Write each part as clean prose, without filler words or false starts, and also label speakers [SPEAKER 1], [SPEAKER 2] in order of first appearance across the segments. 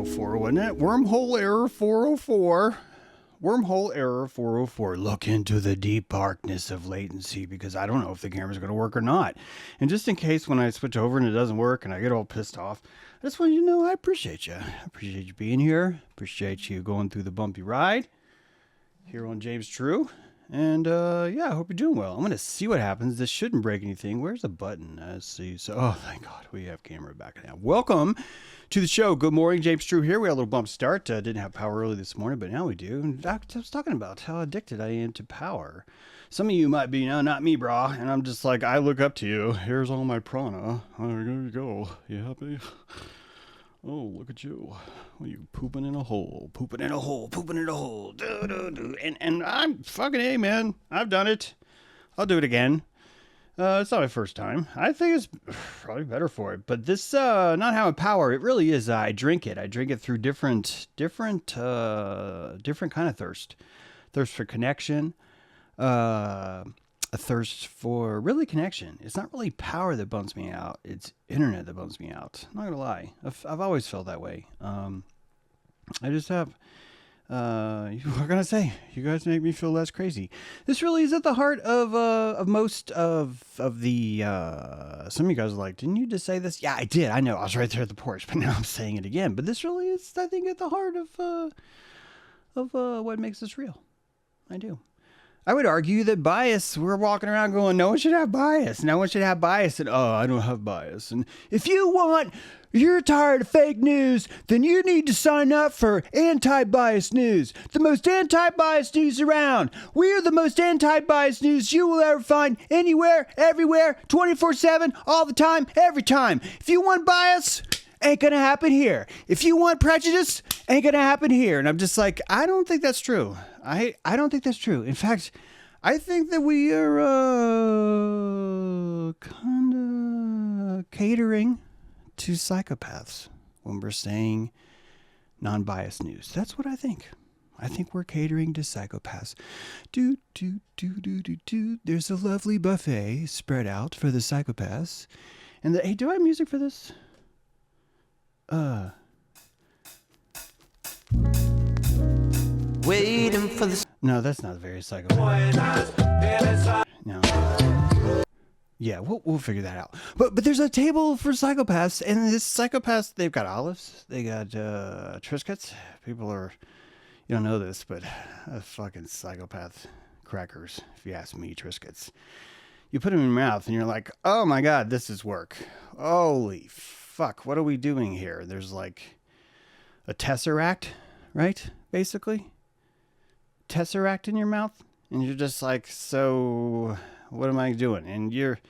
[SPEAKER 1] 404, wasn't it? Wormhole error 404. Wormhole error 404. Look into the deep darkness of latency because I don't know if the camera's going to work or not. And just in case when I switch over and it doesn't work and I get all pissed off, I just want you to know I appreciate you. I appreciate you being here. Appreciate you going through the bumpy ride here on James True. And yeah, I hope you're doing well. I'm going to see what happens. This shouldn't break anything. Where's the button? Let's see. So, oh, thank God. We have camera back now. Welcome to the show. Good morning. James True here. We had a little bump start. Didn't have power early this morning, but now we do. In fact, I was talking about how addicted I am to power. Some of you might be, no, not me, brah. And I'm just like, I look up to you. Here's all my prana. There you go. You happy? Oh, look at you. Well, you pooping in a hole, pooping in a hole, pooping in a hole. Do, do, do. And I'm fucking A, man. I've done it. I'll do it again. It's not my first time. I think it's probably better for it. But this, not having power, it really is. I drink it. I drink it through different kind of thirst. Thirst for connection. A thirst for really connection. It's not really power that bums me out. It's internet that bums me out. I'm not gonna lie. I've always felt that way. I just have. What can I say? You guys make me feel less crazy. This really is at the heart of most of the. Some of you guys are like, didn't you just say this? Yeah, I did. I know. I was right there at the porch, but now I'm saying it again. But this really is, I think, at the heart of what makes this real. I do. I would argue that bias, we're walking around going, no one should have bias. No one should have bias. And, oh, I don't have bias. And if you're tired of fake news, then you need to sign up for anti-bias news. The most anti-bias news around. We are the most anti-bias news you will ever find anywhere, everywhere, 24/7, all the time, every time. If you want bias, ain't gonna happen here. If you want prejudice, ain't gonna happen here. And I'm just like, I don't think that's true. I don't think that's true. In fact, I think that we are kind of catering to psychopaths when we're saying non-biased news. That's what I think. I think we're catering to psychopaths. There's a lovely buffet spread out for the psychopaths. And hey, do I have music for this? Waiting for the... No, that's not very psychopath. No. Yeah, we'll figure that out. But there's a table for psychopaths, and this psychopaths, they've got olives, they got Triscuits. People are, you don't know this, but fucking psychopath crackers, if you ask me, Triscuits. You put them in your mouth, and you're like, oh my God, this is work. Holy fuck, what are we doing here? There's like a tesseract, right? Basically. Tesseract in your mouth, and you're just like, so what am I doing? And you're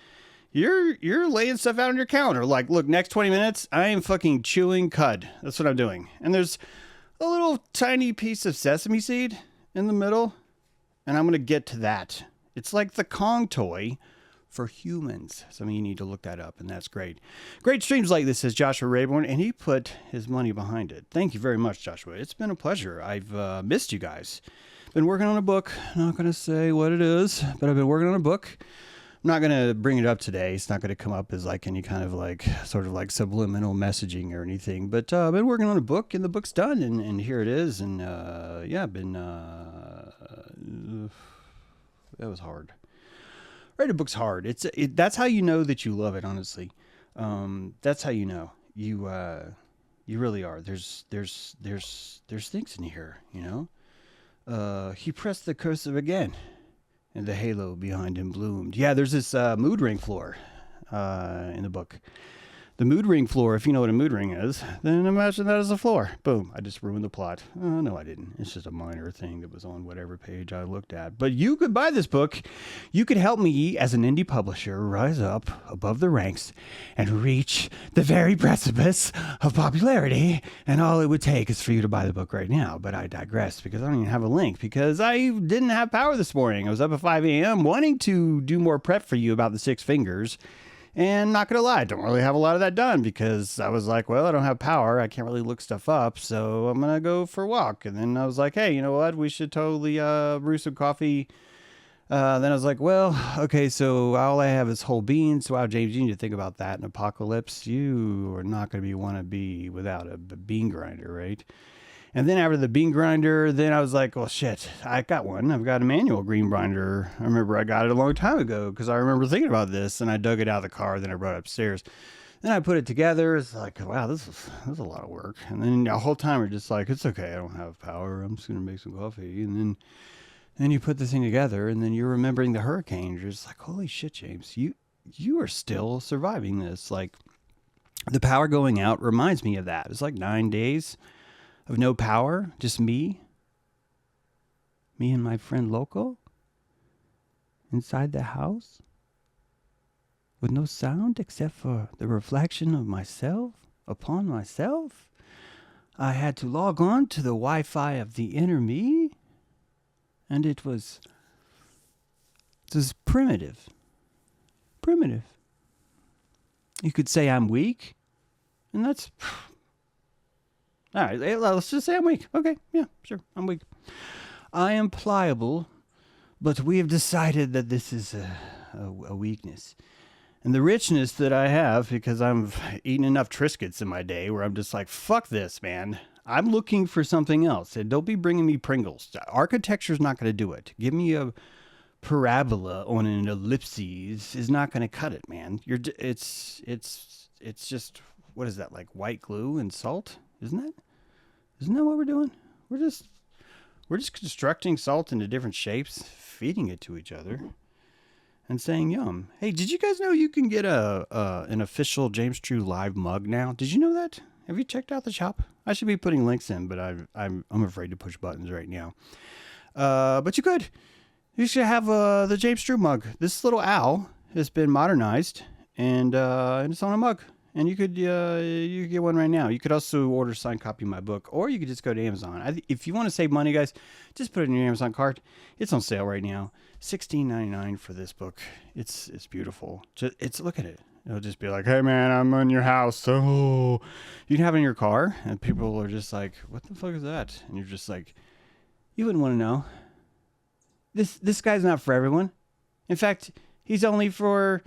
[SPEAKER 1] laying stuff out on your calendar. Like, look, next 20 minutes, I am fucking chewing cud. That's what I'm doing. And there's a little tiny piece of sesame seed in the middle, and I'm going to get to that. It's like the Kong toy for humans. Some of you need to look that up, and that's great. Great streams like this, says Joshua Rayborn, and he put his money behind it. Thank you very much, Joshua. It's been a pleasure. I've missed you guys. Been working on a book. I'm not going to say what it is, but I've been working on a book. I'm not going to bring it up today. It's not going to come up as like any kind of like sort of like subliminal messaging or anything. But I've been working on a book, and the book's done, and here it is. And yeah, I've been that was hard. Write a book's hard. That's how you know that you love it. Honestly, that's how you know you really are. There's things in here, you know. He pressed the cursor again, and the halo behind him bloomed. Yeah, there's this mood ring floor in the book. The mood ring floor, if you know what a mood ring is, then imagine that as a floor. Boom, I just ruined the plot. No, I didn't. It's just a minor thing that was on whatever page I looked at. But you could buy this book. You could help me, as an indie publisher, rise up above the ranks and reach the very precipice of popularity. And all it would take is for you to buy the book right now. But I digress, because I don't even have a link, because I didn't have power this morning. I was up at 5 a.m. wanting to do more prep for you about the Six Fingers. And not going to lie, I don't really have a lot of that done, because I was like, well, I don't have power. I can't really look stuff up, so I'm going to go for a walk. And then I was like, hey, you know what? We should totally brew some coffee Then I was like, well, okay, so all I have is whole beans. So wow, James, you need to think about that in apocalypse. You are not going to want to be without a bean grinder, right? And then after the bean grinder, then I was like, well, shit, I got one. I've got a manual green grinder. I remember I got it a long time ago because I remember thinking about this, and I dug it out of the car. Then I brought it upstairs. Then I put it together. It's like, wow, this is a lot of work. And then the whole time we're just like, it's okay. I don't have power. I'm just going to make some coffee. And then you put the thing together, and then you're remembering the hurricane. You're just like, holy shit, James, you are still surviving this. Like, the power going out reminds me of that. It's like 9 days of no power, just me and my friend Loco inside the house with no sound except for the reflection of myself upon myself. I had to log on to the Wi-Fi of the inner me, and it was primitive. You could say I'm weak, and that's... All right, let's just say I'm weak. Okay, yeah, sure, I'm weak. I am pliable, but we have decided that this is a weakness. And the richness that I have, because I'm eating enough Triscuits in my day where I'm just like, fuck this, man. I'm looking for something else. And don't be bringing me Pringles. Architecture's not going to do it. Give me a parabola on an ellipses is not going to cut it, man. It's just, what is that, like white glue and salt? Isn't that what we're doing? We're just constructing salt into different shapes, feeding it to each other, and saying yum. Hey, did you guys know you can get an official James True Live mug now? Did you know that? Have you checked out the shop? I should be putting links in, but I'm afraid to push buttons right now. But you could. You should have the James True mug. This little owl has been modernized, and it's on a mug. And you could get one right now. You could also order a signed copy of my book, or you could just go to Amazon. If you want to save money, guys, just put it in your Amazon cart. It's on sale right now, $16.99 for this book. It's beautiful. Look at it. It'll just be like, hey man, I'm in your house. So you can have it in your car, and people are just like, what the fuck is that? And you're just like, you wouldn't want to know. This guy's not for everyone. In fact, he's only for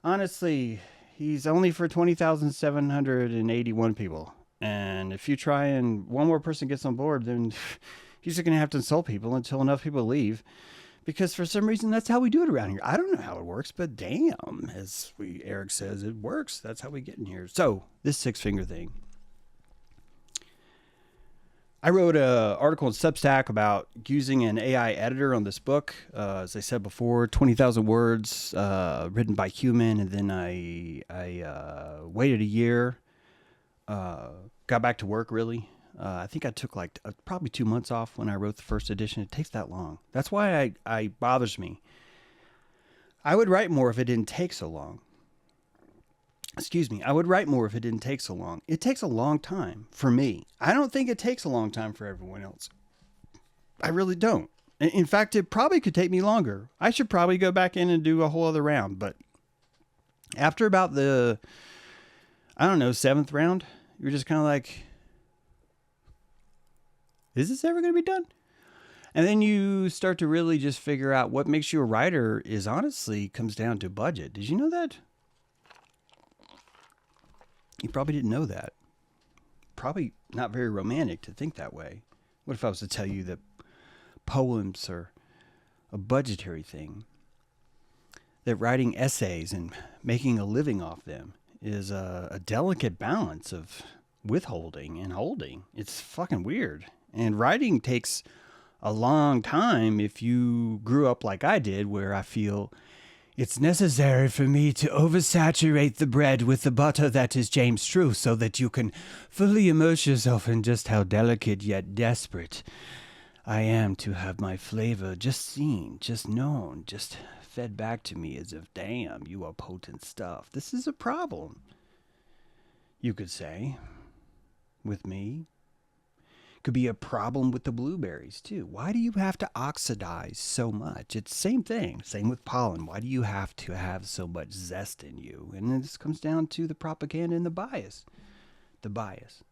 [SPEAKER 1] 20,781 people. And if you try and one more person gets on board, then he's just going to have to insult people until enough people leave. Because for some reason, that's how we do it around here. I don't know how it works, but damn, as Eric says, it works. That's how we get in here. So this six-finger thing. I wrote an article in Substack about using an AI editor on this book. As I said before, 20,000 words, written by human. And then I waited a year, got back to work really. I think I took like probably 2 months off when I wrote the first edition. It takes that long. That's why I bothers me. I would write more if it didn't take so long. Excuse me. I would write more if it didn't take so long. It takes a long time for me. I don't think it takes a long time for everyone else. I really don't. In fact, it probably could take me longer. I should probably go back in and do a whole other round. But after about the, 7th round, you're just kind of like, is this ever going to be done? And then you start to really just figure out what makes you a writer is honestly comes down to budget. Did you know that? You probably didn't know that. Probably not very romantic to think that way. What if I was to tell you that poems are a budgetary thing? That writing essays and making a living off them is a delicate balance of withholding and holding. It's fucking weird. And writing takes a long time if you grew up like I did, where I feel it's necessary for me to oversaturate the bread with the butter that is James True so that you can fully immerse yourself in just how delicate yet desperate I am to have my flavor just seen, just known, just fed back to me as if, damn, you are potent stuff. This is a problem, you could say, with me. Could be a problem with the blueberries too. Why do you have to oxidize so much? It's the same thing. Same with pollen. Why do you have to have so much zest in you? And this comes down to the propaganda and the bias. The bias.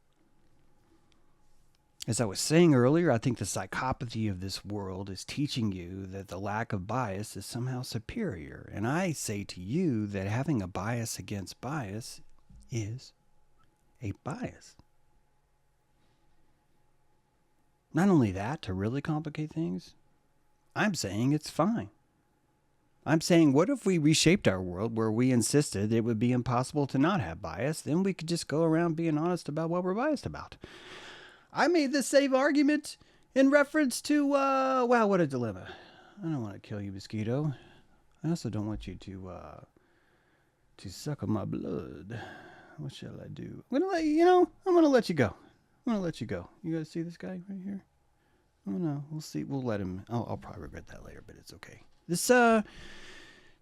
[SPEAKER 1] As I was saying earlier, I think the psychopathy of this world is teaching you that the lack of bias is somehow superior. And I say to you that having a bias against bias is a bias. Not only that, to really complicate things, I'm saying it's fine. I'm saying, what if we reshaped our world where we insisted it would be impossible to not have bias? Then we could just go around being honest about what we're biased about. I made the same argument in reference to, wow, what a dilemma. I don't want to kill you, mosquito. I also don't want you to suck on my blood. What shall I do? I'm going to let you, I'm going to let you go. I'm going to let you go. You guys see this guy right here? Oh, no, we'll see. We'll let him. I'll probably regret that later, but it's okay. So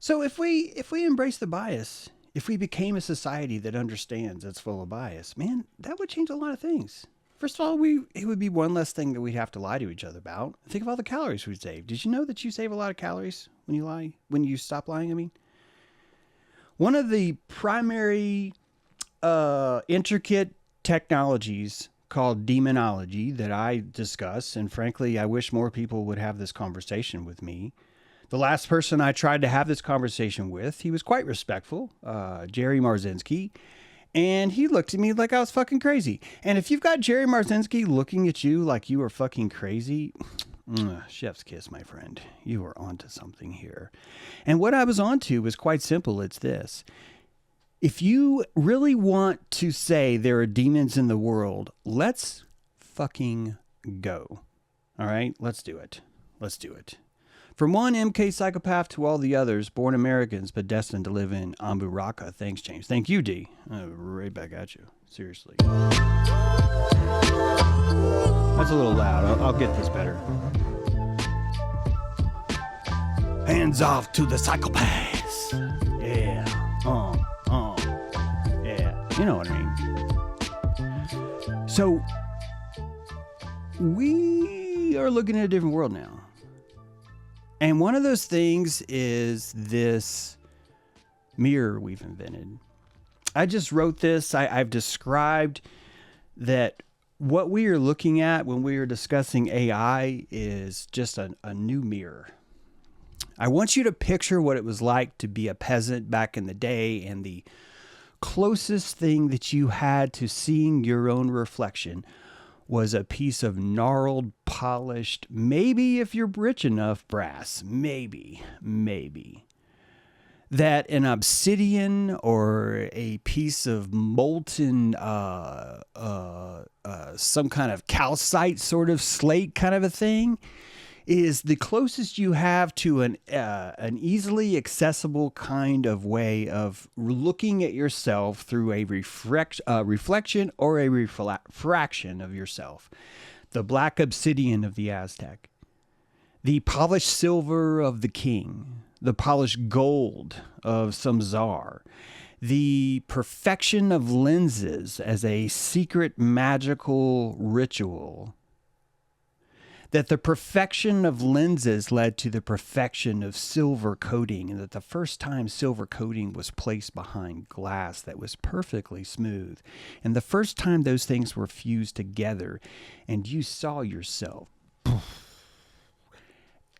[SPEAKER 1] if we embrace the bias, if we became a society that understands it's full of bias, man, that would change a lot of things. First of all, it would be one less thing that we'd have to lie to each other about. Think of all the calories we'd save. Did you know that you save a lot of calories when you lie? When you stop lying, I mean? One of the primary intricate technologies called demonology that I discuss, and frankly, I wish more people would have this conversation with me. The last person I tried to have this conversation with, he was quite respectful, Jerry Marzinski, and he looked at me like I was fucking crazy. And if you've got Jerry Marzinski looking at you like you are fucking crazy, chef's kiss, my friend. You are onto something here. And what I was onto was quite simple. It's this. If you really want to say there are demons in the world, let's fucking go. All right? Let's do it. Let's do it. From one MK psychopath to all the others, born Americans but destined to live in Amburaka. Thanks, James. Thank you, D. Right back at you. Seriously. That's a little loud. I'll get this better. Hands off to the psychopaths. Yeah. Yeah. You know what I mean. So, we are looking at a different world now. And one of those things is this mirror we've invented. I just wrote this. I've described that what we are looking at when we are discussing AI is just a new mirror. I want you to picture what it was like to be a peasant back in the day, and the closest thing that you had to seeing your own reflection was a piece of gnarled, polished, maybe if you're rich enough, brass. Maybe. That an obsidian or a piece of molten, some kind of calcite sort of slate kind of a thing is the closest you have to an easily accessible kind of way of looking at yourself through a reflection or a refraction of yourself. The black obsidian of the Aztec, the polished silver of the king, the polished gold of some czar, the perfection of lenses as a secret magical ritual. That the perfection of lenses led to the perfection of silver coating, and that the first time silver coating was placed behind glass that was perfectly smooth, and the first time those things were fused together and you saw yourself,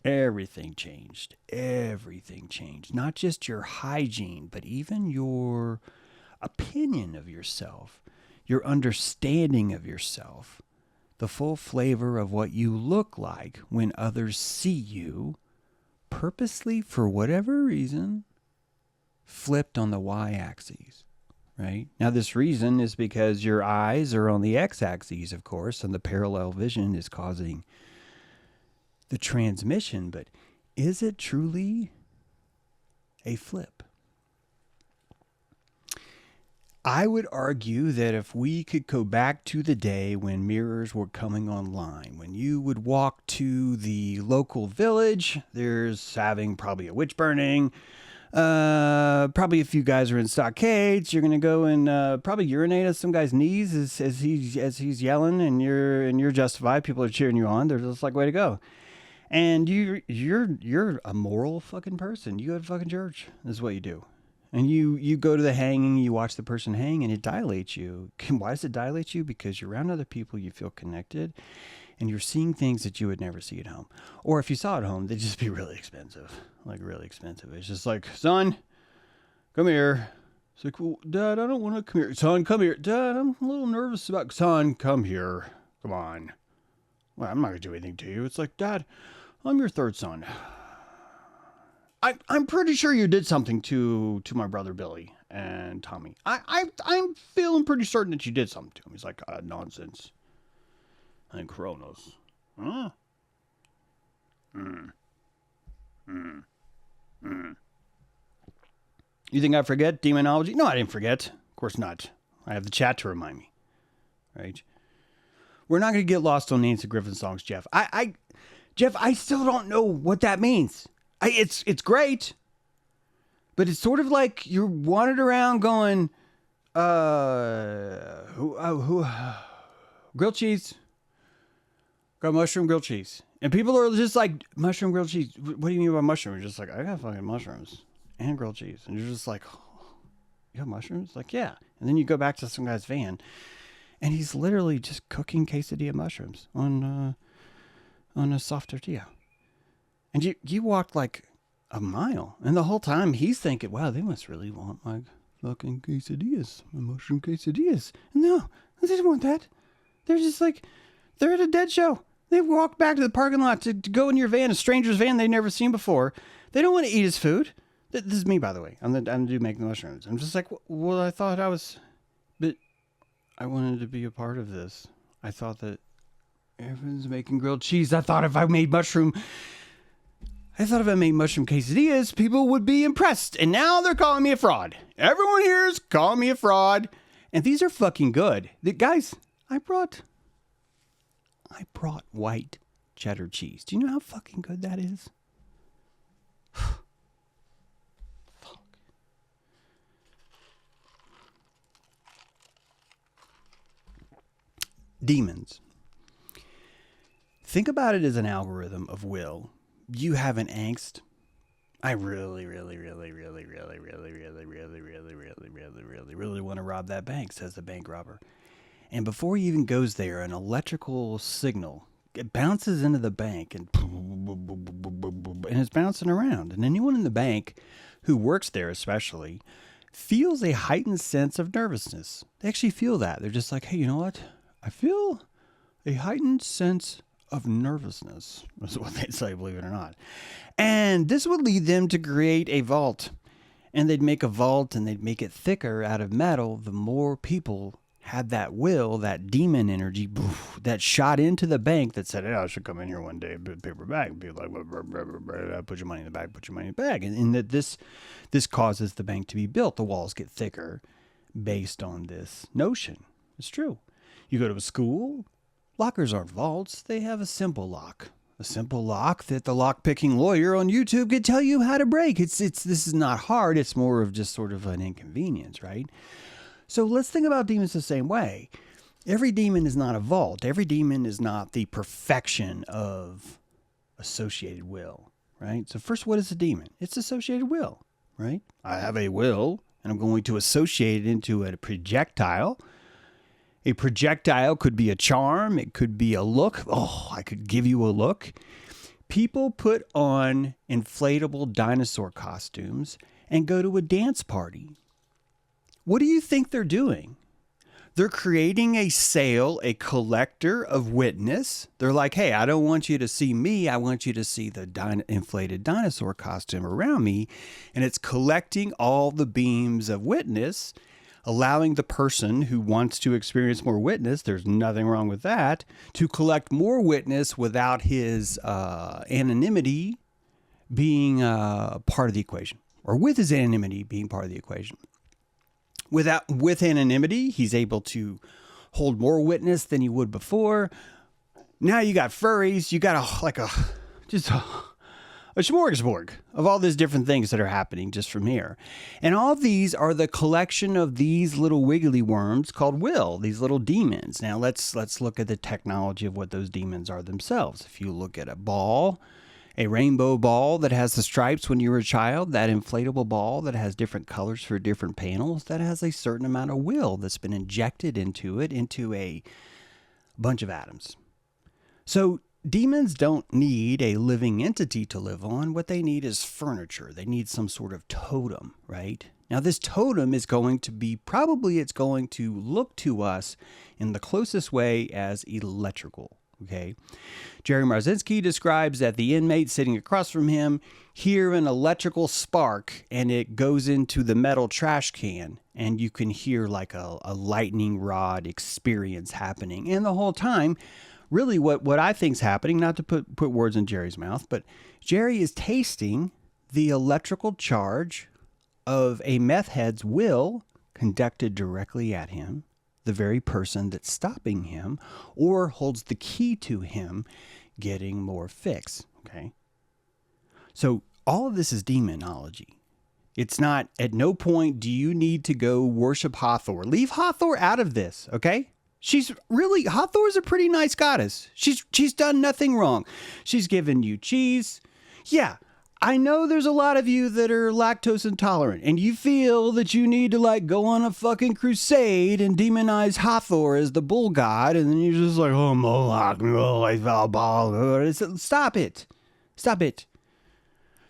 [SPEAKER 1] everything changed. Everything changed. Not just your hygiene, but even your opinion of yourself, your understanding of yourself. The full flavor of what you look like when others see you, purposely for whatever reason, flipped on the y-axis, right? Now, this reason is because your eyes are on the x-axis, of course, and the parallel vision is causing the transmission, but is it truly a flip? I would argue that if we could go back to the day when mirrors were coming online, when you would walk to the local village, there's having probably a witch burning, probably a few guys are in stockades, you're going to go and probably urinate at some guy's knees as he's yelling, and you're justified, people are cheering you on, they're just like, way to go. And you're a moral fucking person. You go to fucking church. This is what you do. And you go to the hanging, you watch the person hang, and it dilates you. Why does it dilate you? Because you're around other people, you feel connected, and you're seeing things that you would never see at home. Or if you saw at home, they'd just be really expensive. Like, really expensive. It's just like, son, come here. It's like, well, Dad, I don't want to come here. Son, come here. Dad, I'm a little nervous about... Son, come here. Come on. Well, I'm not going to do anything to you. It's like, Dad, I'm your third son. I'm pretty sure you did something to my brother Billy and Tommy. I'm feeling pretty certain that you did something to him. He's like, nonsense. And Kronos. Huh? You think I forget demonology? No, I didn't forget. Of course not. I have the chat to remind me. Right? We're not going to get lost on Nancy Griffin songs, Jeff. Jeff, I still don't know what that means. It's great, but it's sort of like you're wandering around going, grilled cheese, got mushroom grilled cheese. And people are just like, mushroom grilled cheese. What do you mean by mushroom? You're just like, I got fucking mushrooms and grilled cheese. And you're just like, oh, you got mushrooms? Like, yeah. And then you go back to some guy's van and he's literally just cooking quesadilla mushrooms on a soft tortilla. And you walked like a mile. And the whole time he's thinking, wow, they must really want my fucking quesadillas, my mushroom quesadillas. And no, they didn't want that. They're just like, they're at a dead show. They walked back to the parking lot to go in your van, a stranger's van they've never seen before. They don't want to eat his food. This is me, by the way. I'm the dude making the mushrooms. I'm just like, well, I thought I was... But I wanted to be a part of this. I thought that everyone's making grilled cheese. I thought if I made mushroom quesadillas, people would be impressed. And now they're calling me a fraud. Everyone here is calling me a fraud. And these are fucking good. Guys, I brought white cheddar cheese. Do you know how fucking good that is? Fuck. Demons. Think about it as an algorithm of will. You have an angst. I really want to rob that bank, says the bank robber. And before he even goes there, an electrical signal, it bounces into the bank and it's bouncing around. And anyone in the bank who works there especially feels a heightened sense of nervousness. They actually feel that. They're just like, hey, you know what? I feel a heightened sense of nervousness. That's what they say, believe it or not. And this would lead them to create a vault. And they'd make a vault and they'd make it thicker out of metal. The more people had that will, that demon energy that shot into the bank that said, hey, I should come in here one day, paper bag, and be like, put your money in the bag, put your money in the bag. And that this causes the bank to be built. The walls get thicker based on this notion. It's true. You go to a school, lockers aren't vaults. They have a simple lock. A simple lock that the lock-picking lawyer on YouTube could tell you how to break. This is not hard. It's more of just sort of an inconvenience, right? So let's think about demons the same way. Every demon is not a vault. Every demon is not the perfection of associated will, right? So first, what is a demon? It's associated will, right? I have a will, and I'm going to associate it into a projectile. A projectile could be a charm. It could be a look. Oh, I could give you a look. People put on inflatable dinosaur costumes and go to a dance party. What do you think they're doing? They're creating a sale, a collector of witness. They're like, hey, I don't want you to see me. I want you to see the inflated dinosaur costume around me. And it's collecting all the beams of witness, allowing the person who wants to experience more witness, there's nothing wrong with that, to collect more witness without his anonymity being part of the equation, or with his anonymity being part of the equation. With anonymity, he's able to hold more witness than he would before. Now you got furries, you got a smorgasbord of all these different things that are happening just from here. And all of these are the collection of these little wiggly worms called will, these little demons. Now let's look at the technology of what those demons are themselves. If you look at a ball a rainbow ball that has the stripes when you were a child, that inflatable ball that has different colors for different panels, that has a certain amount of will that's been injected into it, into a bunch of atoms. So demons don't need a living entity to live on. What they need is furniture. They need some sort of totem, right? Now, this totem is going to be, probably it's going to look to us in the closest way as electrical, okay? Jerry Marzinski describes that the inmate sitting across from him hear an electrical spark and it goes into the metal trash can and you can hear like a lightning rod experience happening. And the whole time, really what I think's happening, not to put words in Jerry's mouth, but Jerry is tasting the electrical charge of a meth head's will conducted directly at him, the very person that's stopping him or holds the key to him getting more fix, okay? So all of this is demonology. It's not, at no point do you need to go worship Hathor. Leave Hathor out of this, okay? Hathor's a pretty nice goddess. She's done nothing wrong. She's given you cheese. Yeah, I know there's a lot of you that are lactose intolerant and you feel that you need to like go on a fucking crusade and demonize Hathor as the bull god. And then you're just like, oh, Moloch, oh, I fell ball. Stop it. Stop it.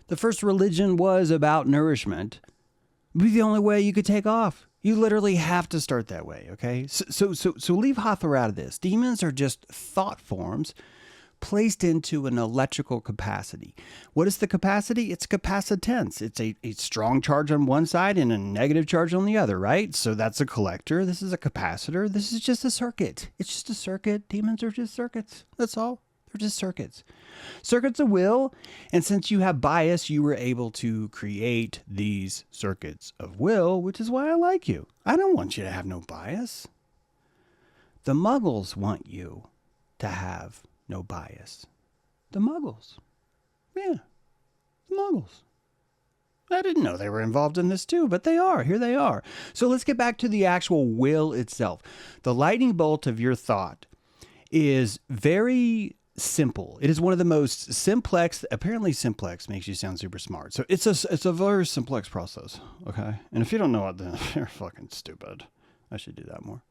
[SPEAKER 1] The first religion was about nourishment. It'd be the only way you could take off. You literally have to start that way, okay? So leave Hathor out of this. Demons are just thought forms placed into an electrical capacity. What is the capacity? It's capacitance. It's a strong charge on one side and a negative charge on the other, right? So that's a collector. This is a capacitor. This is just a circuit. It's just a circuit. Demons are just circuits. That's all. They're just circuits. Circuits of will. And since you have bias, you were able to create these circuits of will, which is why I like you. I don't want you to have no bias. The Muggles want you to have no bias. The Muggles. Yeah. The Muggles. I didn't know they were involved in this too, but they are. Here they are. So let's get back to the actual will itself. The lightning bolt of your thought is very simple. It is one of the most simplex. Apparently simplex makes you sound super smart. So it's a very simplex process. Okay. And if you don't know it, then you're fucking stupid. I should do that more.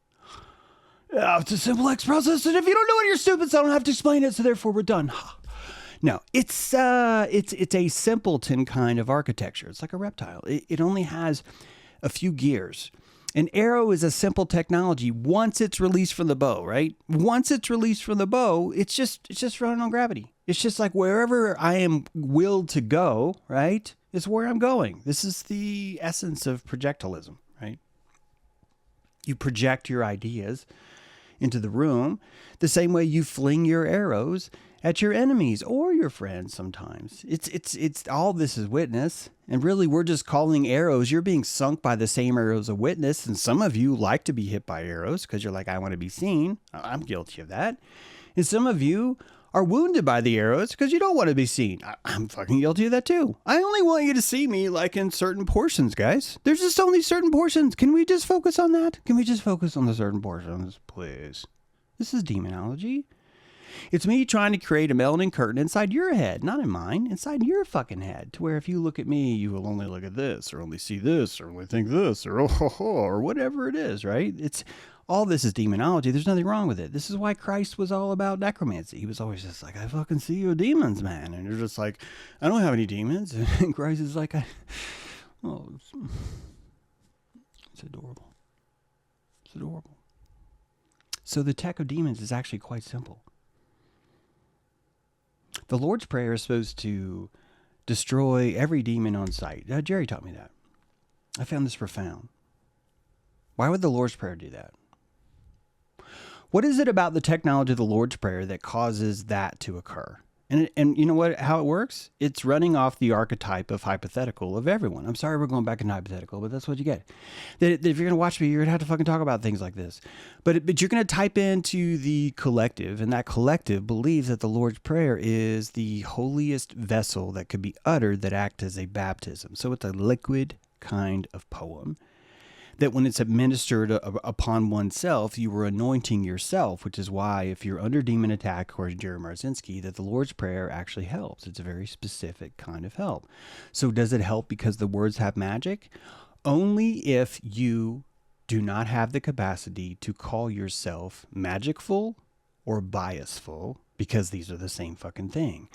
[SPEAKER 1] Yeah, it's a simplex process. And if you don't know it, you're stupid. So I don't have to explain it. So therefore we're done. No, it's a simpleton kind of architecture. It's like a reptile. It only has a few gears. An arrow is a simple technology once it's released from the bow, right? Once it's released from the bow, it's just running on gravity. It's just like wherever I am willed to go, right? Is where I'm going. This is the essence of projectilism, right? You project your ideas into the room the same way you fling your arrows at your enemies or your friends sometimes. It's all this is witness. And really, we're just calling arrows. You're being sunk by the same arrows of witness. And some of you like to be hit by arrows because you're like, I want to be seen. I'm guilty of that. And some of you are wounded by the arrows because you don't want to be seen. I'm fucking guilty of that too. I only want you to see me like in certain portions, guys. There's just only certain portions. Can we just focus on that? Can we just focus on the certain portions, please? This is demonology. It's me trying to create a melanin curtain inside your head, not in mine, inside your fucking head, to where if you look at me, you will only look at this, or only see this, or only think this, or or whatever it is, right? It's all this is demonology. There's nothing wrong with it. This is why Christ was all about necromancy. He was always just like, I fucking see your demons, man. And you're just like, I don't have any demons. And Christ is like, oh, it's adorable. It's adorable. So the tech of demons is actually quite simple. The Lord's Prayer is supposed to destroy every demon on sight. Jerry taught me that. I found this profound. Why would the Lord's Prayer do that? What is it about the technology of the Lord's Prayer that causes that to occur? And you know what? How it works? It's running off the archetype of hypothetical of everyone. I'm sorry we're going back into hypothetical, but that's what you get. That if you're going to watch me, you're going to have to fucking talk about things like this. But you're going to type into the collective, and that collective believes that the Lord's Prayer is the holiest vessel that could be uttered that acts as a baptism. So it's a liquid kind of poem that when it's administered upon oneself, you are anointing yourself, which is why if you're under demon attack, according to Jerry Marzinski, that the Lord's Prayer actually helps. It's a very specific kind of help. So does it help because the words have magic? Only if you do not have the capacity to call yourself magicful or biasful, because these are the same fucking thing.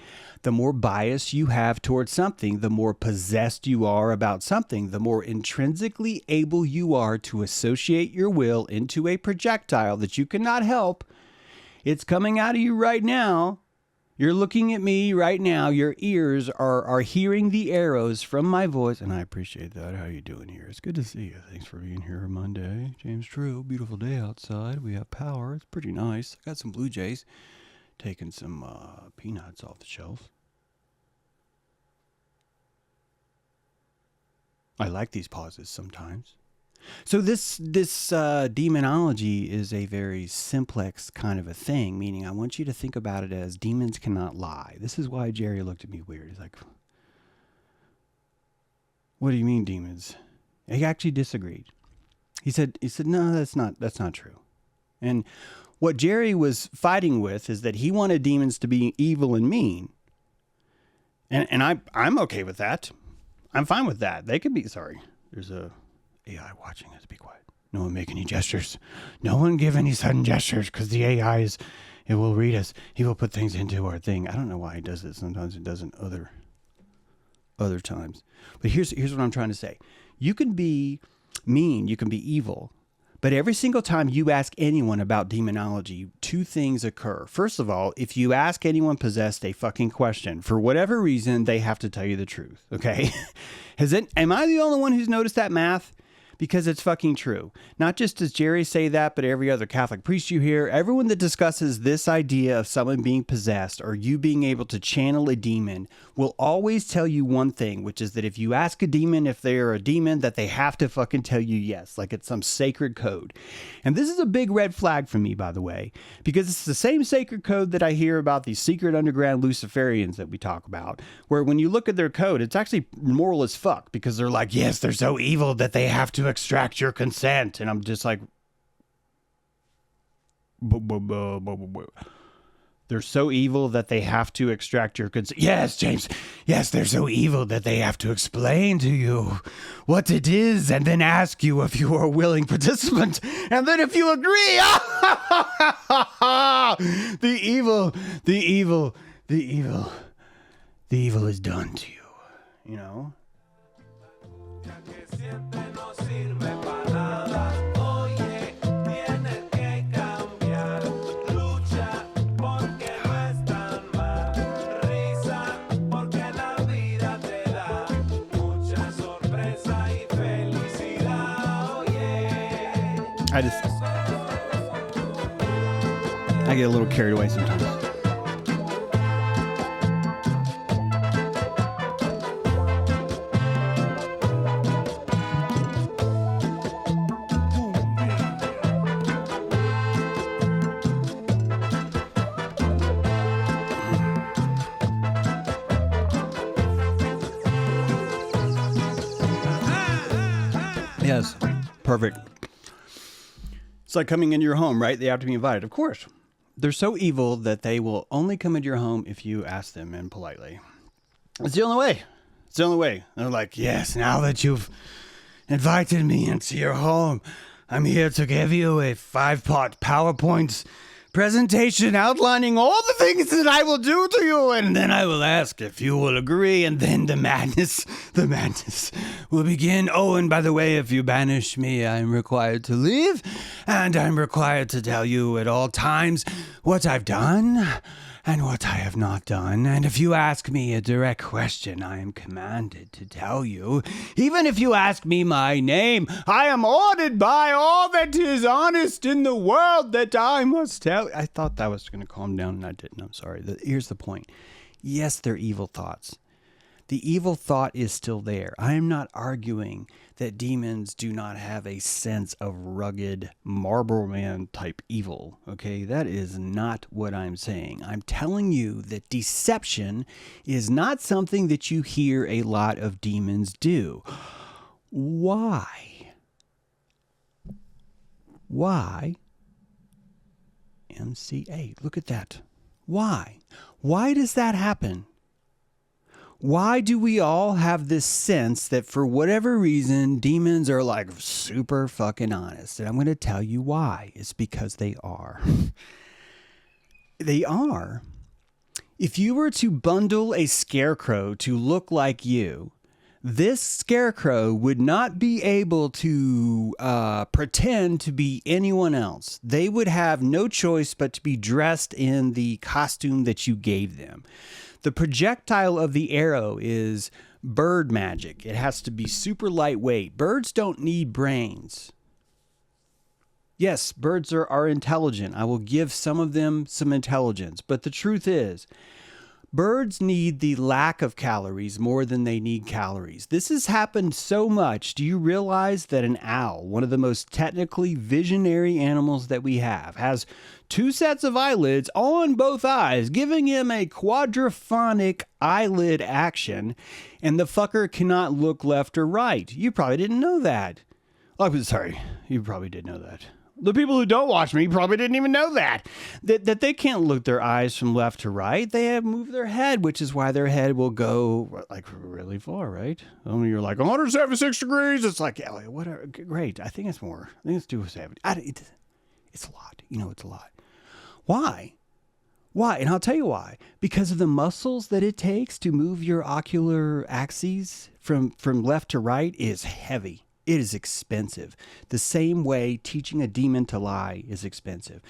[SPEAKER 1] The more bias you have towards something, the more possessed you are about something, the more intrinsically able you are to associate your will into a projectile that you cannot help. It's coming out of you right now. You're looking at me right now. Your ears are hearing the arrows from my voice, and I appreciate that. How you doing here? It's good to see you. Thanks for being here Monday. James True, beautiful day outside. We have power. It's pretty nice. I got some Blue Jays. Taking some peanuts off the shelf. I like these pauses sometimes. So this demonology is a very simplex kind of a thing, meaning I want you to think about it as demons cannot lie. This is why Jerry looked at me weird. He's like, what do you mean demons? He actually disagreed. He said, no, that's not true. And what Jerry was fighting with is that he wanted demons to be evil and mean. And I'm okay with that. I'm fine with that. They could be, sorry, there's a AI watching us. Be quiet. No one make any gestures. No one give any sudden gestures because the AI it will read us. He will put things into our thing. I don't know why he does it. Sometimes it doesn't other times. But here's what I'm trying to say. You can be mean. You can be evil. But every single time you ask anyone about demonology, two things occur. First of all, if you ask anyone possessed a fucking question, for whatever reason, they have to tell you the truth. Okay? Am I the only one who's noticed that math? Because it's fucking true. Not just does Jerry say that, but every other Catholic priest you hear, everyone that discusses this idea of someone being possessed or you being able to channel a demon will always tell you one thing, which is that if you ask a demon if they are a demon, that they have to fucking tell you yes, like it's some sacred code. And this is a big red flag for me, by the way, because it's the same sacred code that I hear about these secret underground Luciferians that we talk about, where when you look at their code, it's actually moral as fuck because they're like, yes, they're so evil that they have to extract your consent. And I'm just like, they're so evil that they have to extract your consent. Yes, James. Yes, they're so evil that they have to explain to you what it is and then ask you if you are a willing participant. And then if you agree, the evil is done to you, you know? I get a little carried away sometimes. Yes, perfect. It's like coming into your home, right? They have to be invited. Of course. They're so evil that they will only come into your home if you ask them and politely. It's the only way. It's the only way. They're like, yes, now that you've invited me into your home, I'm here to give you a 5-part PowerPoint presentation outlining all the things that I will do to you, and then I will ask if you will agree, and then the madness will begin. Oh, and by the way, if you banish me, I'm required to leave, and I'm required to tell you at all times what I've done and what I have not done. And if you ask me a direct question, I am commanded to tell you. Even if you ask me my name, I am ordered by all that is honest in the world that I must tell. I thought that was going to calm down, and I didn't. I'm sorry. Here's the point. Yes, they're evil thoughts. The evil thought is still there. I am not arguing that demons do not have a sense of rugged Marlboro Man type evil. Okay, that is not what I'm saying. I'm telling you that deception is not something that you hear a lot of demons do. Why? Why? MC8. Look at that. Why? Why does that happen? Why do we all have this sense that for whatever reason, demons are like super fucking honest? And I'm going to tell you why. It's because they are. They are. If you were to bundle a scarecrow to look like you, this scarecrow would not be able to pretend to be anyone else. They would have no choice but to be dressed in the costume that you gave them. The projectile of the arrow is bird magic. It has to be super lightweight. Birds don't need brains. Yes, birds are intelligent. I will give some of them some intelligence. But the truth is, birds need the lack of calories more than they need calories. This has happened so much. Do you realize that an owl, one of the most technically visionary animals that we have, has 2 sets of eyelids on both eyes, giving him a quadraphonic eyelid action, and the fucker cannot look left or right? You probably didn't know that. Oh, sorry, you probably did know that. The people who don't watch me probably didn't even know that they can't look their eyes from left to right. They have moved their head, which is why their head will go like really far, right? When you're like 176 degrees, it's like, yeah, whatever. Great. I think it's more. I think it's 270. It's a lot. You know, it's a lot. Why? Why? And I'll tell you why. Because of the muscles that it takes to move your ocular axes from left to right is heavy. It is expensive. The same way teaching a demon to lie is expensive.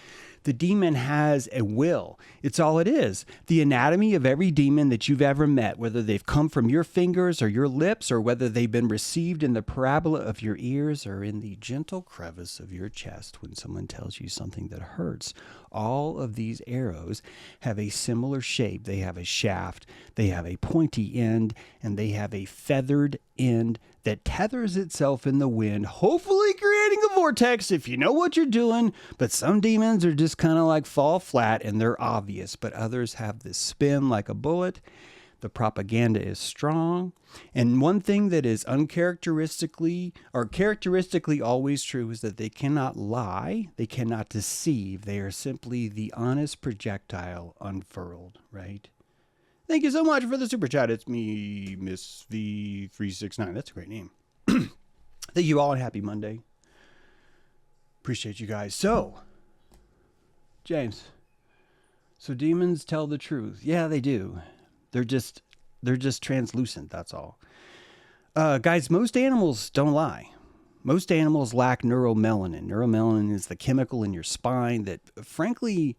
[SPEAKER 1] The demon has a will. It's all it is. The anatomy of every demon that you've ever met, whether they've come from your fingers or your lips, or whether they've been received in the parabola of your ears or in the gentle crevice of your chest when someone tells you something that hurts. All of these arrows have a similar shape. They have a shaft, they have a pointy end, and they have a feathered end that tethers itself in the wind, hopefully creating a vortex if you know what you're doing. But some demons are just kind of like fall flat and they're obvious, but others have this spin like a bullet. The propaganda is strong. And one thing that is characteristically always true is that they cannot lie, they cannot deceive. They are simply the honest projectile unfurled, right? Thank you so much for the super chat. It's me, Miss V369. That's a great name. Thank you all and happy Monday. Appreciate you guys. So, James, so demons tell the truth. Yeah, they do. They're just translucent. That's all. Guys, most animals don't lie. Most animals lack neuromelanin. Neuromelanin is the chemical in your spine that, frankly,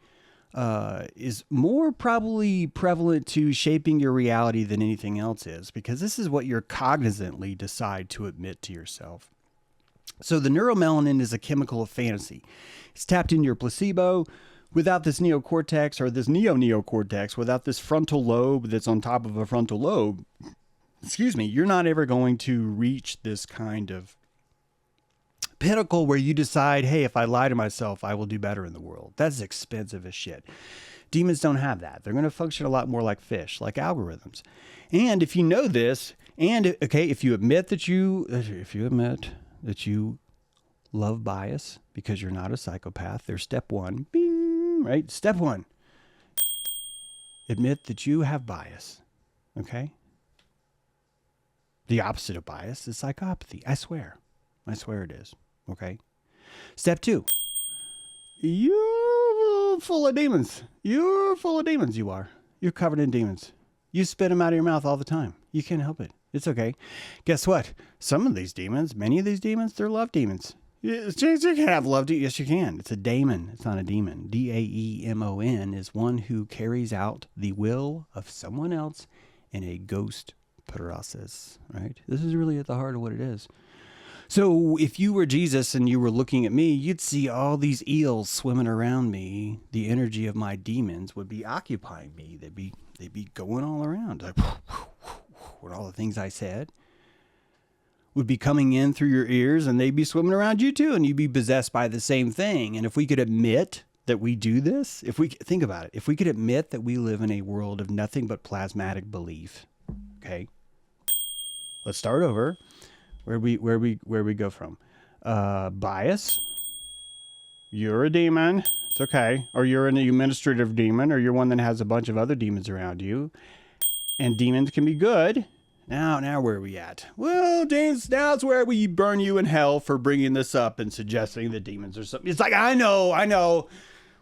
[SPEAKER 1] is more probably prevalent to shaping your reality than anything else is, because this is what you're cognizantly decide to admit to yourself. So the neuromelanin is a chemical of fantasy. It's tapped into your placebo. Without this neocortex, or this neocortex, without this frontal lobe that's on top of a frontal lobe, you're not ever going to reach this kind of pinnacle where you decide, hey, if I lie to myself, I will do better in the world. That's expensive as shit. Demons don't have that. They're going to function a lot more like fish, like algorithms. And if you know this, and okay, if you admit that you love bias because you're not a psychopath, there's step 1. Bing, right? Step 1. Admit that you have bias. Okay? The opposite of bias is psychopathy. I swear it is. Okay. Step 2. You're full of demons. You're full of demons, you are. You're covered in demons. You spit them out of your mouth all the time. You can't help it. It's okay. Guess what? Some of these demons, many of these demons, they're love demons. You can have love demons. Yes, you can. It's a daemon. It's not a demon. Daemon is one who carries out the will of someone else in a ghost process, right? This is really at the heart of what it is. So if you were Jesus and you were looking at me, you'd see all these eels swimming around me. The energy of my demons would be occupying me. They'd be going all around. Like, with all the things I said would be coming in through your ears, and they'd be swimming around you too, and you'd be possessed by the same thing. And if we could admit that we do this, think about it, if we could admit that we live in a world of nothing but plasmatic belief, okay? Let's start over. Where we go from? Bias. You're a demon. It's okay. Or you're an administrative demon, or you're one that has a bunch of other demons around you. And demons can be good. Now where are we at? Well, James, now's where we burn you in hell for bringing this up and suggesting that demons are something. It's like, I know.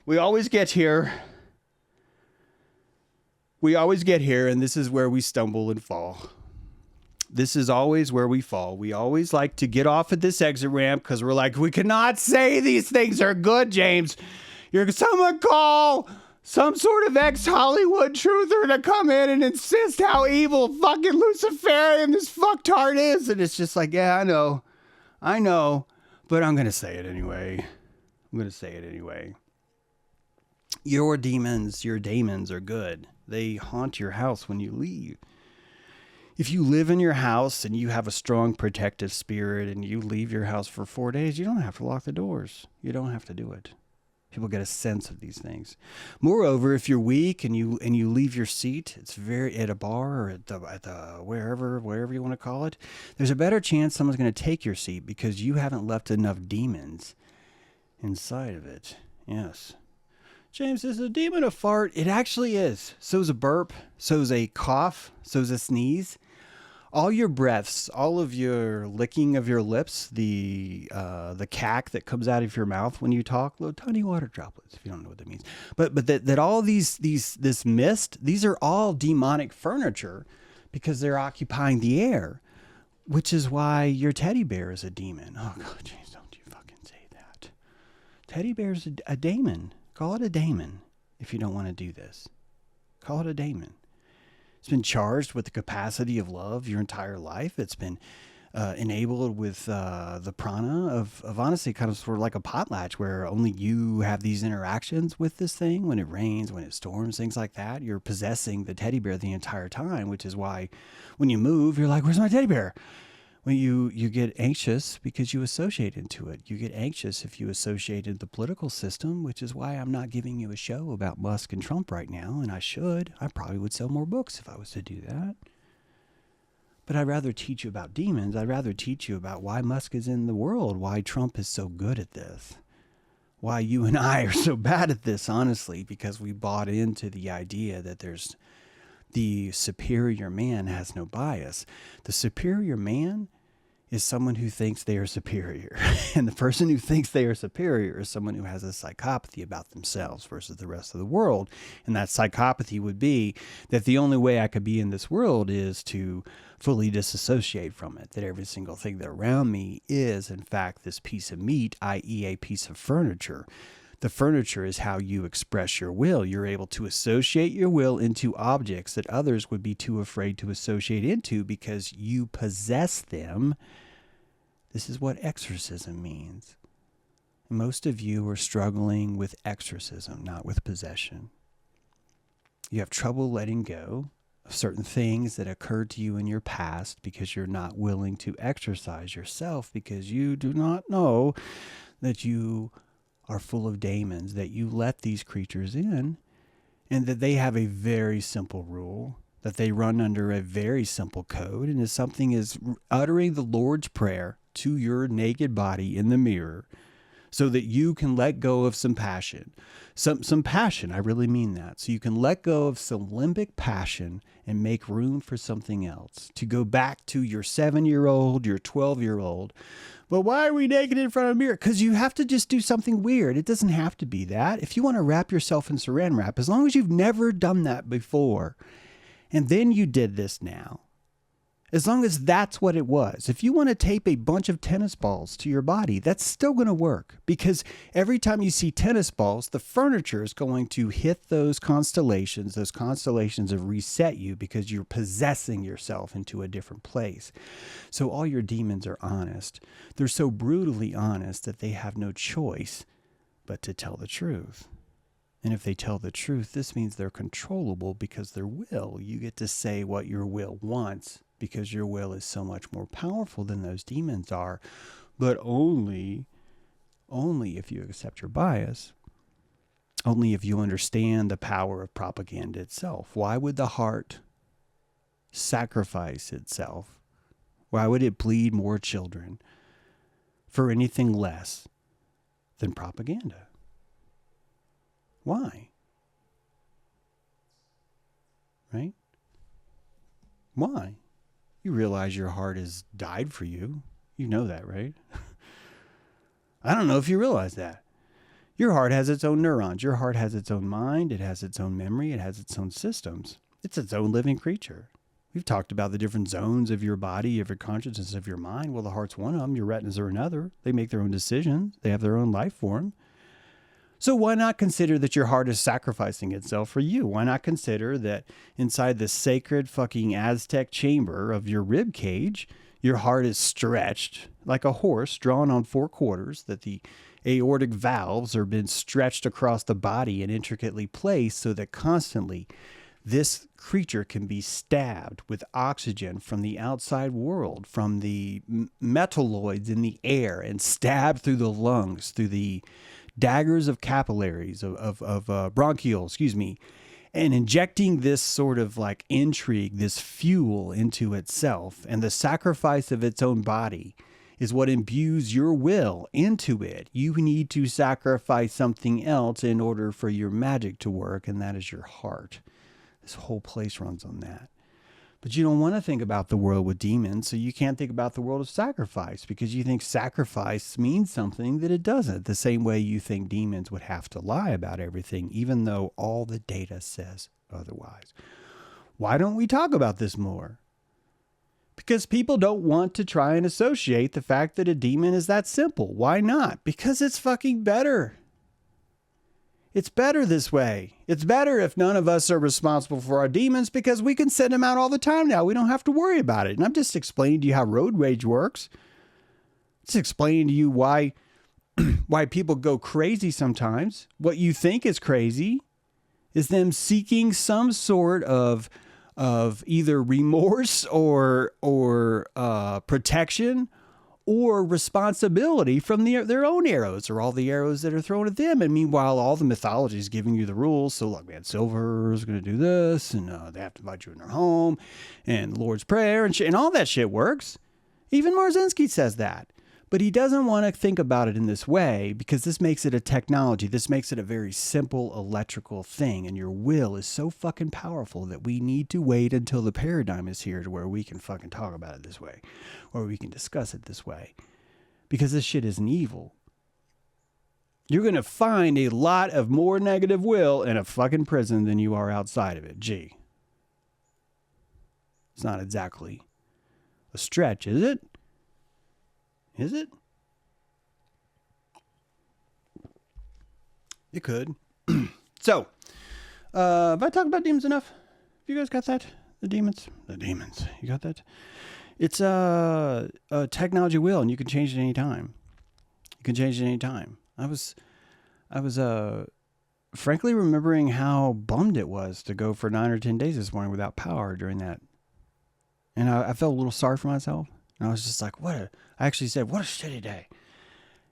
[SPEAKER 1] We always get here. And this is where we stumble and fall. This is always where we fall. We always like to get off at this exit ramp because we're like, we cannot say these things are good, James. Someone call some sort of ex-Hollywood truther to come in and insist how evil fucking Luciferian this fucktard is. And it's just like, yeah, I know, but I'm going to say it anyway. Your daemons are good. They haunt your house when you leave. If you live in your house and you have a strong protective spirit and you leave your house for 4 days, you don't have to lock the doors. You don't have to do it. People get a sense of these things. Moreover, if you're weak and you leave your seat, it's very at a bar or at the wherever you want to call it, there's a better chance someone's going to take your seat because you haven't left enough demons inside of it. Yes. James, is a demon a fart? It actually is. So's a burp. So's a cough. So's a sneeze. All your breaths, all of your licking of your lips, the cack that comes out of your mouth when you talk, little tiny water droplets, if you don't know what that means. But that all this mist, these are all demonic furniture because they're occupying the air, which is why your teddy bear is a demon. Oh, God, James, don't you fucking say that. Teddy bear's a daemon. Call it a daemon if you don't want to do this. Call it a daemon. It's been charged with the capacity of love your entire life. It's been enabled with the prana of honestly kind of sort of like a potlatch where only you have these interactions with this thing. When it rains, when it storms, things like that. You're possessing the teddy bear the entire time, which is why when you move, you're like, where's my teddy bear? When you get anxious because you associate into it. You get anxious if you associated the political system, which is why I'm not giving you a show about Musk and Trump right now, and I should. I probably would sell more books if I was to do that. But I'd rather teach you about demons. I'd rather teach you about why Musk is in the world, why Trump is so good at this, why you and I are so bad at this, honestly, because we bought into the idea that there's the superior man has no bias. The superior man is someone who thinks they are superior. And the person who thinks they are superior is someone who has a psychopathy about themselves versus the rest of the world. And that psychopathy would be that the only way I could be in this world is to fully disassociate from it, that every single thing that around me is, in fact, this piece of meat, i.e. a piece of furniture. The furniture is how you express your will. You're able to associate your will into objects that others would be too afraid to associate into because you possess them. This is what exorcism means. Most of you are struggling with exorcism, not with possession. You have trouble letting go of certain things that occurred to you in your past because you're not willing to exorcise yourself because you do not know that you are full of demons, that you let these creatures in, and that they have a very simple rule, that they run under a very simple code, and as something as uttering the Lord's Prayer to your naked body in the mirror so that you can let go of some passion. Some passion, I really mean that. So you can let go of some limbic passion and make room for something else. To go back to your 7-year-old, your 12-year-old. But why are we naked in front of a mirror? Because you have to just do something weird. It doesn't have to be that. If you want to wrap yourself in saran wrap, as long as you've never done that before, and then you did this now, as long as that's what it was. If you want to tape a bunch of tennis balls to your body, that's still going to work because every time you see tennis balls, the furniture is going to hit those constellations. Those constellations have reset you because you're possessing yourself into a different place. So all your demons are honest. They're so brutally honest that they have no choice but to tell the truth. And if they tell the truth, this means they're controllable because their will. You get to say what your will wants because your will is so much more powerful than those demons are, but only if you accept your bias, only if you understand the power of propaganda itself. Why would the heart sacrifice itself? Why would it bleed more children for anything less than propaganda. Why? Right? Why? You realize your heart has died for you. You know that, right? I don't know if you realize that. Your heart has its own neurons. Your heart has its own mind. It has its own memory. It has its own systems. It's its own living creature. We've talked about the different zones of your body, of your consciousness, of your mind. Well, the heart's one of them. Your retinas are another. They make their own decisions. They have their own life form. So why not consider that your heart is sacrificing itself for you? Why not consider that inside the sacred fucking Aztec chamber of your rib cage, your heart is stretched like a horse drawn on 4 quarters, that the aortic valves are been stretched across the body and intricately placed so that constantly this creature can be stabbed with oxygen from the outside world, from the metalloids in the air, and stabbed through the lungs, through the daggers of capillaries, of bronchioles, and injecting this sort of like intrigue, this fuel into itself, and the sacrifice of its own body is what imbues your will into it. You need to sacrifice something else in order for your magic to work, and that is your heart. This whole place runs on that. But you don't want to think about the world with demons, so you can't think about the world of sacrifice, because you think sacrifice means something that it doesn't. The same way you think demons would have to lie about everything, even though all the data says otherwise. Why don't we talk about this more? Because people don't want to try and associate the fact that a demon is that simple. Why not? Because it's fucking better. It's better this way. It's better if none of us are responsible for our demons, because we can send them out all the time now. We don't have to worry about it. And I'm just explaining to you how road rage works. Just explaining to you why people go crazy sometimes. What you think is crazy is them seeking some sort of either remorse or protection or responsibility from their own arrows, or all the arrows that are thrown at them. And meanwhile, all the mythology is giving you the rules. So like, man, Silver is going to do this, and they have to invite you in their home, and the Lord's Prayer, and all that shit works. Even Marzinski says that. But he doesn't want to think about it in this way, because this makes it a technology. This makes it a very simple electrical thing. And your will is so fucking powerful that we need to wait until the paradigm is here to where we can fucking talk about it this way, or we can discuss it this way, because this shit isn't evil. You're going to find a lot of more negative will in a fucking prison than you are outside of it. Gee. It's not exactly a stretch, is it? Is it? It could. So, have I talked about demons enough? Have you guys got that? The demons? The demons. You got that? It's a technology will, and you can change it any time. You can change it any time. I was frankly remembering how bummed it was to go for 9 or 10 days this morning without power during that. And I felt a little sorry for myself. And I was just like, I actually said, what a shitty day.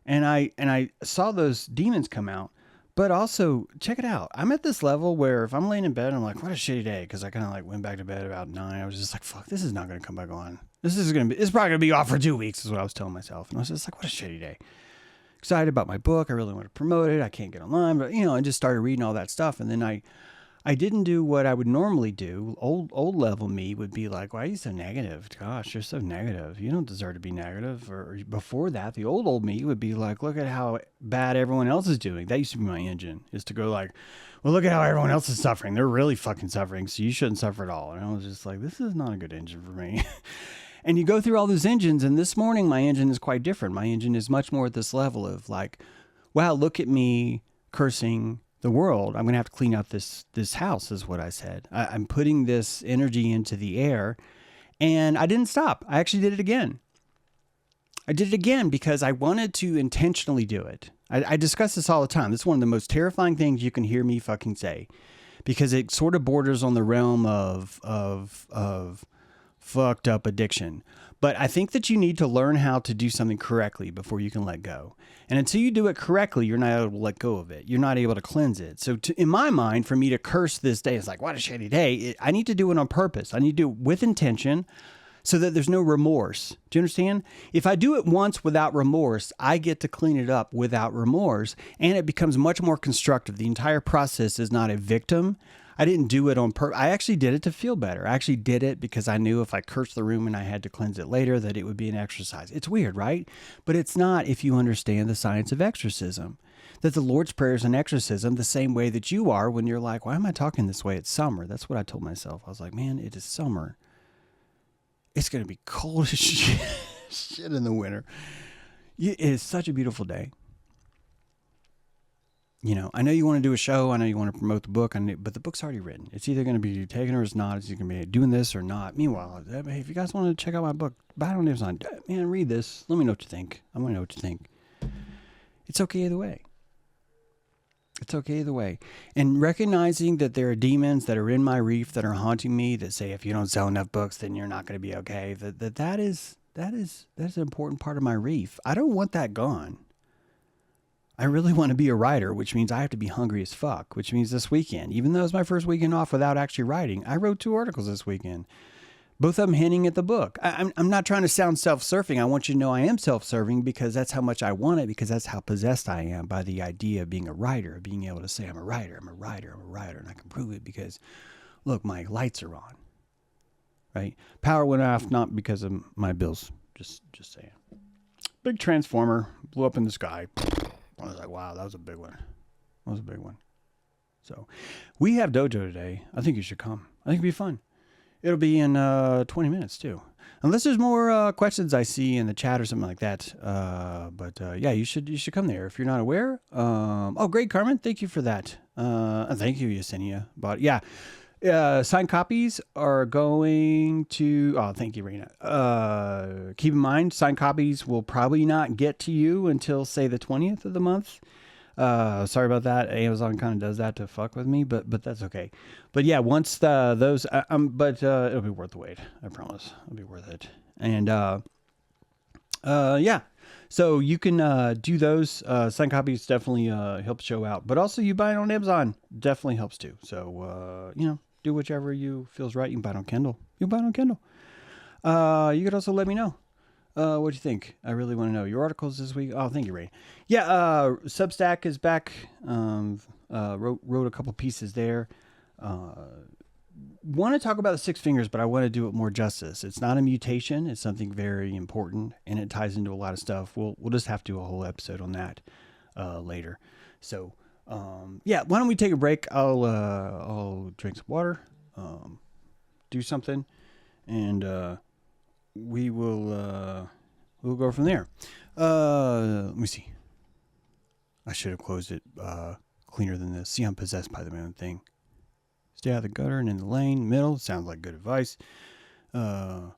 [SPEAKER 1] And I saw those demons come out, but also check it out. I'm at this level where if I'm laying in bed, I'm like, what a shitty day. Cause I kind of like went back to bed about 9. I was just like, fuck, this is not going to come back on. It's probably going to be off for 2 weeks is what I was telling myself. And I was just like, what a shitty day. Excited about my book. I really want to promote it. I can't get online, but I just started reading all that stuff. And then I didn't do what I would normally do. Old level me would be like, why are you so negative? Gosh, you're so negative. You don't deserve to be negative. Or before that, the old me would be like, look at how bad everyone else is doing. That used to be my engine, is to go like, well, look at how everyone else is suffering. They're really fucking suffering, so you shouldn't suffer at all. And I was just like, this is not a good engine for me. And you go through all those engines, and this morning my engine is quite different. My engine is much more at this level of like, wow, look at me cursing the world. I'm going to have to clean out this house, is what I said. I'm putting this energy into the air, and I didn't stop. I actually did it again. I did it again because I wanted to intentionally do it. I discuss this all the time. This is one of the most terrifying things you can hear me fucking say, because it sort of borders on the realm of fucked up addiction. But I think that you need to learn how to do something correctly before you can let go. And until you do it correctly, you're not able to let go of it. You're not able to cleanse it. So in my mind, for me to curse this day, it's like, what a shitty day. I need to do it on purpose. I need to do it with intention. so that there's no remorse. Do you understand? If I do it once without remorse, I get to clean it up without remorse, and it becomes much more constructive. The entire process is not a victim. I didn't do it on purpose. I actually did it to feel better. I actually did it because I knew if I cursed the room and I had to cleanse it later, that it would be an exercise. It's weird, right? But it's not if you understand the science of exorcism. That the Lord's Prayer is an exorcism the same way that you are when you're like, why am I talking this way? It's summer. That's what I told myself. I was like, man, it is summer. It's going to be cold as shit in the winter. It is such a beautiful day. You know, I know you want to do a show. I know you want to promote the book, but the book's already written. It's either going to be taken or it's not. It's either going to be doing this or not. Meanwhile, hey, if you guys want to check out my book, buy it on Amazon. Man, read this. Let me know what you think. I want to know what you think. It's okay either way. It's okay either way. And recognizing that there are demons that are in my reef that are haunting me that say, if you don't sell enough books, then you're not going to be okay. That's an important part of my reef. I don't want that gone. I really want to be a writer, which means I have to be hungry as fuck, which means this weekend, even though it's my first weekend off without actually writing, I wrote 2 articles this weekend, both of them hinting at the book. I'm not trying to sound self-serving. I want you to know I am self-serving because that's how much I want it, because that's how possessed I am by the idea of being a writer, being able to say, I'm a writer, and I can prove it because, look, my lights are on, right? Power went off, not because of my bills, just saying. Big transformer blew up in the sky. I was like, wow, that was a big one. So we have dojo today. I think you should come. I think it'd be fun. It'll be in 20 minutes too. Unless there's more questions I see in the chat or something like that. But yeah, you should come there if you're not aware. Oh, great, Carmen. Thank you for that. Thank you, Yesenia. But yeah, signed copies are going to, oh, thank you, Raina. Keep in mind, signed copies will probably not get to you until, say, the 20th of the month. Sorry about that. Amazon kind of does that to fuck with me, but that's okay. But yeah, once those, it'll be worth the wait. I promise. It'll be worth it. And, yeah. So you can do those. Signed copies definitely help the show out. But also you buy it on Amazon. Definitely helps too. So, you know, do whichever you feels right. You can buy it on Kindle. You could also let me know. What do you think? I really want to know your articles this week. Oh, thank you, Ray. Yeah. Substack is back. Wrote a couple pieces there. Want to talk about the 6 fingers, but I want to do it more justice. It's not a mutation. It's something very important, and it ties into a lot of stuff. We'll just have to do a whole episode on that later. So, yeah, why don't we take a break? I'll drink some water, do something, and we'll go from there. Let me see. I should have closed it cleaner than this. See, I'm possessed by the own thing. Stay out of the gutter and in the lane, middle. Sounds like good advice. Yeah,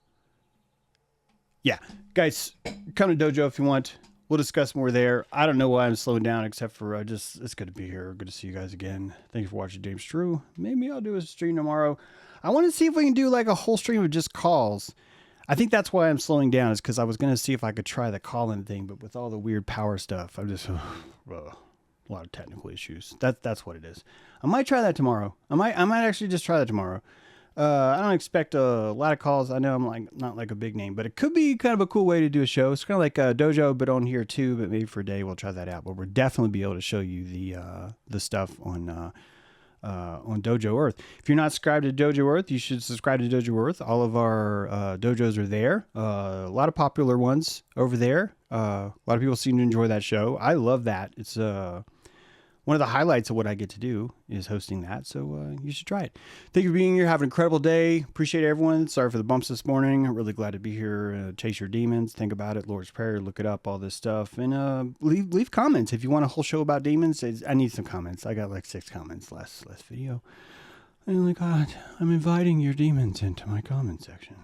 [SPEAKER 1] guys, come to Dojo if you want. We'll discuss more there. I don't know why I'm slowing down, except for it's good to be here. Good to see you guys again. Thank you for watching James Drew. Maybe I'll do a stream tomorrow. I want to see if we can do like a whole stream of just calls. I think that's why I'm slowing down, is because I was going to see if I could try the call-in thing, but with all the weird power stuff, I'm just... a lot of technical issues. That's what it is. I might try that tomorrow. I might actually just try that tomorrow. I don't expect a lot of calls. I know I'm like not like a big name, but it could be kind of a cool way to do a show. It's kind of like a Dojo, but on here too. But maybe for a day we'll try that out. But we'll definitely be able to show you the stuff on Dojo Earth. If you're not subscribed to Dojo Earth, you should subscribe to Dojo Earth. All of our dojos are there. A lot of popular ones over there. A lot of people seem to enjoy that show. I love that. It's one of the highlights of what I get to do is hosting that. So you should try it. Thank you for being here. Have an incredible day. Appreciate everyone. Sorry for the bumps this morning. I'm really glad to be here. Chase your demons. Think about it. Lord's Prayer. Look it up. All this stuff. And leave comments. If you want a whole show about demons, I need some comments. I got like 6 comments last video. Oh my God. I'm inviting your demons into my comment section.